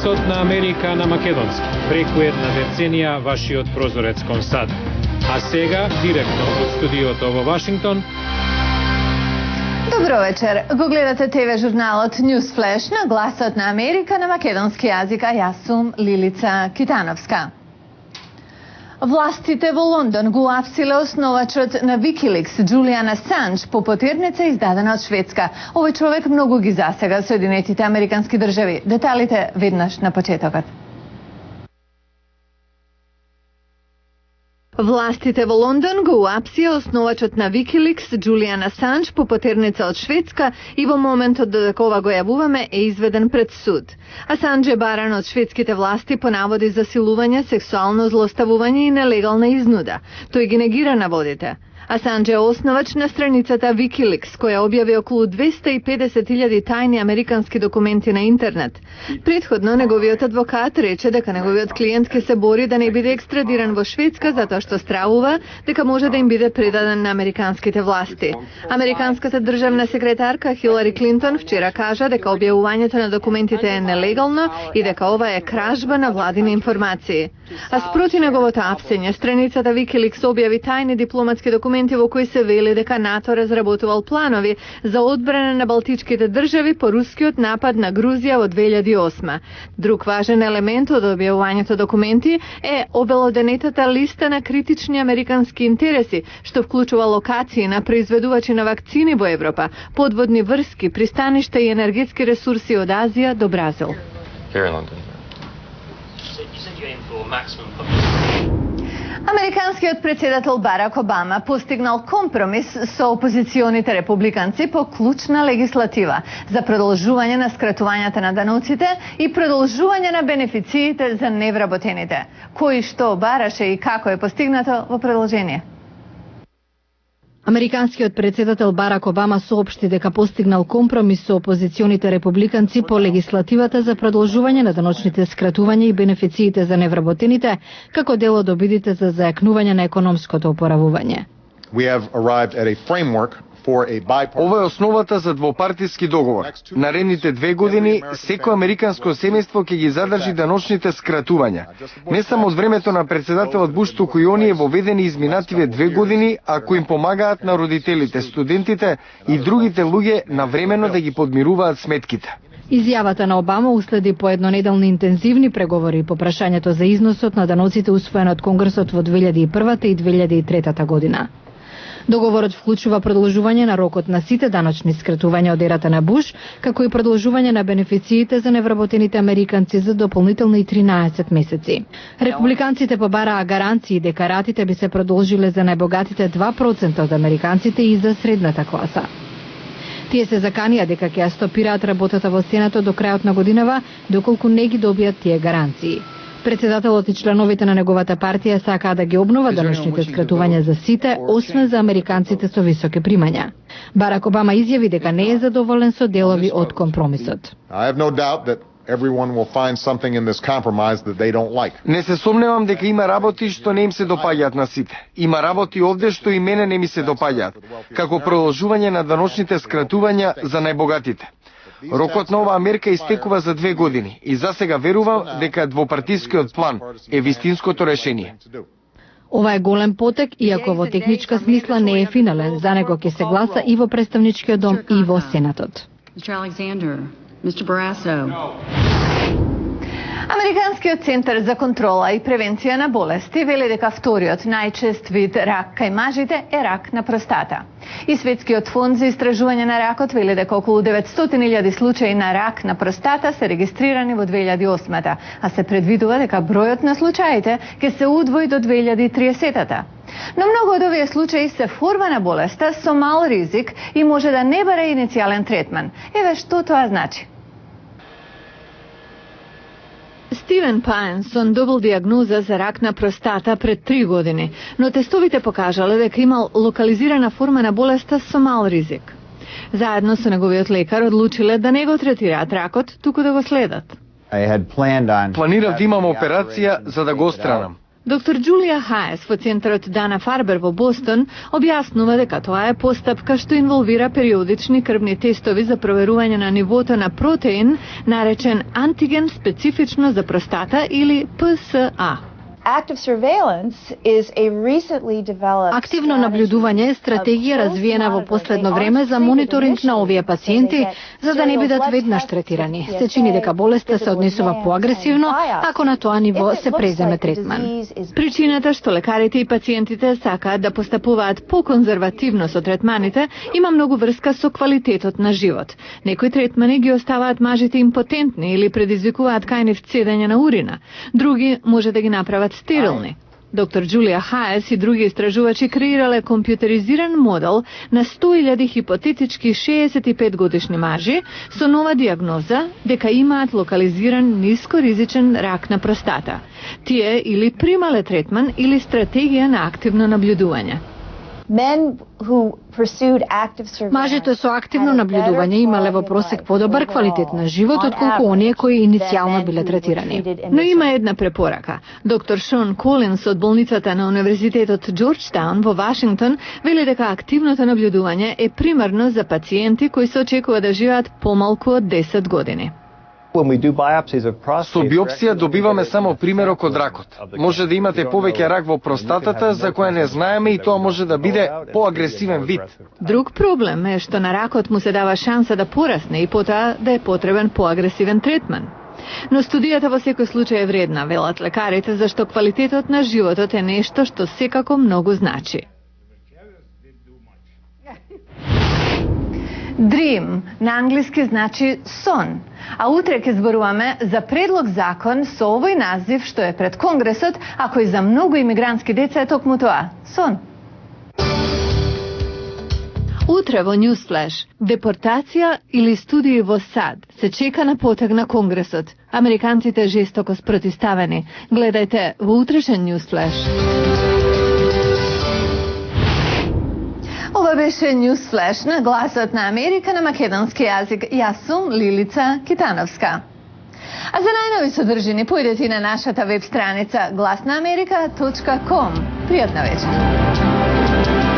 Гласот на Америка на македонски. Преку една деценија вашиот прозорец кон САД. А сега, директно од студиото во Вашингтон. Добро вечер. Го гледате ТВ журналот News Flash на Гласот на Америка на македонски јазик, а јас сум Лилица Китановска. Властите во Лондон го апсиле основачот на Wikileaks Джулијан Асанж по потерница издадена од Шведска. Овој човек многу ги засега Соединетите Американски држави. Деталите веднаш на почетокот. Властите во Лондон го уапсија основачот на Wikileaks Джулијан Асанж по потерница од Шведска и во моментот додека ова го јавуваме е изведен пред суд. Асанж е баран од шведските власти по наводи за силување, сексуално злоставување и нелегална изнуда. Тој ги негира наводите. Асанж е основач на страницата Wikileaks, која објави околу 250.000 тајни американски документи на интернет. Предходно, неговиот адвокат рече дека неговиот клиент ке се бори да не биде екстрадиран во Шведска затоа што стравува дека може да им биде предаден на американските власти. Американската државна секретарка Хилари Клинтон вчера кажа дека објавувањето на документите е нелегално и дека ова е кражба на владини информации. А спроти неговото апсење, страницата Wikileaks објави тајни дипломатски документи во кои се вели дека НАТО разработувал планови за одбрана на балтичките држави по рускиот напад на Грузија во 2008. Друг важен елемент од објавувањето документи е обелоденетата листа на критични американски интереси, што вклучува локации на произведувачи на вакцини во Европа, подводни врски, пристаништа и енергетски ресурси од Азија до Бразил. Американскиот председател Барак Обама постигнал компромис со опозиционите републиканци по клучна легислатива за продолжување на скратувањата на даноците и продолжување на бенефициите за невработените. Кој што бараше и како е постигнато во продолжение? Американскиот председател Барак Обама соопшти дека постигнал компромис со опозиционите републиканци по легислативата за продолжување на даночните скратувања и бенефициите за невработените, како дел од обидите за зајакнување на економското опоравување. Ова е основата за двопартиски договор. Наредните 2 години, секој американско семејство ќе ги задржи даночните скратувања. Не само од времето на председателот Буш, туку и оние воведени изминативе 2 години, ако им помагаат на родителите, студентите и другите луѓе навремено да ги подмируваат сметките. Изјавата на Обама уследи по еднонеделни интензивни преговори по прашањето за износот на даноците усвоен од Конгресот во 2001 и 2003 година. Договорот вклучува продолжување на рокот на сите даночни скратувања од ерата на Буш, како и продолжување на бенефициите за невработените американци за дополнителни 13 месеци. Републиканците побараа гаранции дека ратите би се продолжиле за најбогатите 2% од американците и за средната класа. Тие се заканија дека ќе ја стопираат работата во Сенатот до крајот на годинава, доколку не ги добијат тие гаранции. Председателот и членовите на неговата партија сакаа да ги обнова даночните скратувања за сите, освен за американците со високи примања. Барак Обама изјави дека не е задоволен со делови од компромисот. Не се сомневам дека има работи што не им се допаѓаат на сите. Има работи овде што и мене не ми се допаѓаат, како продолжување на даночните скратувања за најбогатите. Рокот на оваа мерка истекува за 2 години и засега верувам дека двопартискиот план е вистинското решение. Ова е голем потек, иако во техничка смисла не е финален. За него ќе се гласа и во Представничкиот дом и во Сенатот. Американскиот центар за контрола и превенција на болести вели дека вториот најчест вид рак кај мажите е рак на простата. И Светскиот фонд за истражување на ракот вели дека околу 900.000 случаи на рак на простата се регистрирани во 2008-та, а се предвидува дека бројот на случаите ќе се удвои до 2030-та. Но многу од овие случаи се форма на болеста со мал ризик и може да не бара иницијален третман. Еве што тоа значи. Стивен Пайнсон добил диагноза за рак на простата пред 3 години, но тестовите покажале дека имал локализирана форма на болеста со мал ризик. Заедно со неговиот лекар одлучиле да не го третираат ракот, туку да го следат. Планирав да имам операција за да го отстранам. Доктор Джулија Хаес во центарот Дана Фарбер во Бостон објаснува дека тоа е постапка што инволвира периодични крвни тестови за проверување на нивото на протеин наречен антиген специфично за простата или ПСА. Активно наблюдување е стратегија развиена во последно време за мониторинг на овие пациенти, за да не бидат веднаш третирани. Се чини дека болеста се однесува поагресивно, ако на тоа ниво се преземе третман. Причината што лекарите и пациентите сакаат да постапуваат поконзервативно со третманите има многу врска со квалитетот на живот. Некои третмани ги оставаат мажите импотентни или предизвикуваат кај нив цедење на урина. Други може да ги направат стерилни. Доктор Джулија Хаес и други истражувачи креирале компјутеризиран модел на 100.000 хипотетички 65 годишни мажи со нова диагноза дека имаат локализиран нискоризичен рак на простата. Тие или примале третман или стратегија на активно наблюдување. Мажите со активно наблюдување имале во просек подобар квалитет на живот отколку оние кои иницијално биле третирани. Но има една препорака. Доктор Шон Колинс од болницата на Универзитетот Џорџтаун во Вашингтон вели дека активното наблюдување е примарно за пациенти кои се очекува да живеат помалку од 10 години. Со биопсија добиваме само примерок од ракот. Може да имате повеќе рак во простатата за која не знаеме и тоа може да биде поагресивен вид. Друг проблем е што на ракот му се дава шанса да порасне и потоа да е потребен поагресивен третман. Но студијата во секој случај е вредна, велат лекарите, зашто квалитетот на животот е нешто што секако многу значи. Dream на англиски значи сон, а утре ќе зборуваме за предлог закон со овој назив што е пред Конгресот, а кој за многу имигрантски деца е токму тоа – сон. Утре во Newsflash, депортација или студии во САД се чека на потег на Конгресот. Американците жестоко спротиставени. Гледајте во утрешен Newsflash. Ова беше Newsflash на гласот на Америка на македонски јазик. Јас сум Лилица Китановска. А за најнови содржини појдете и на нашата веб страница glasnaamerika.com. Пријатна вечер.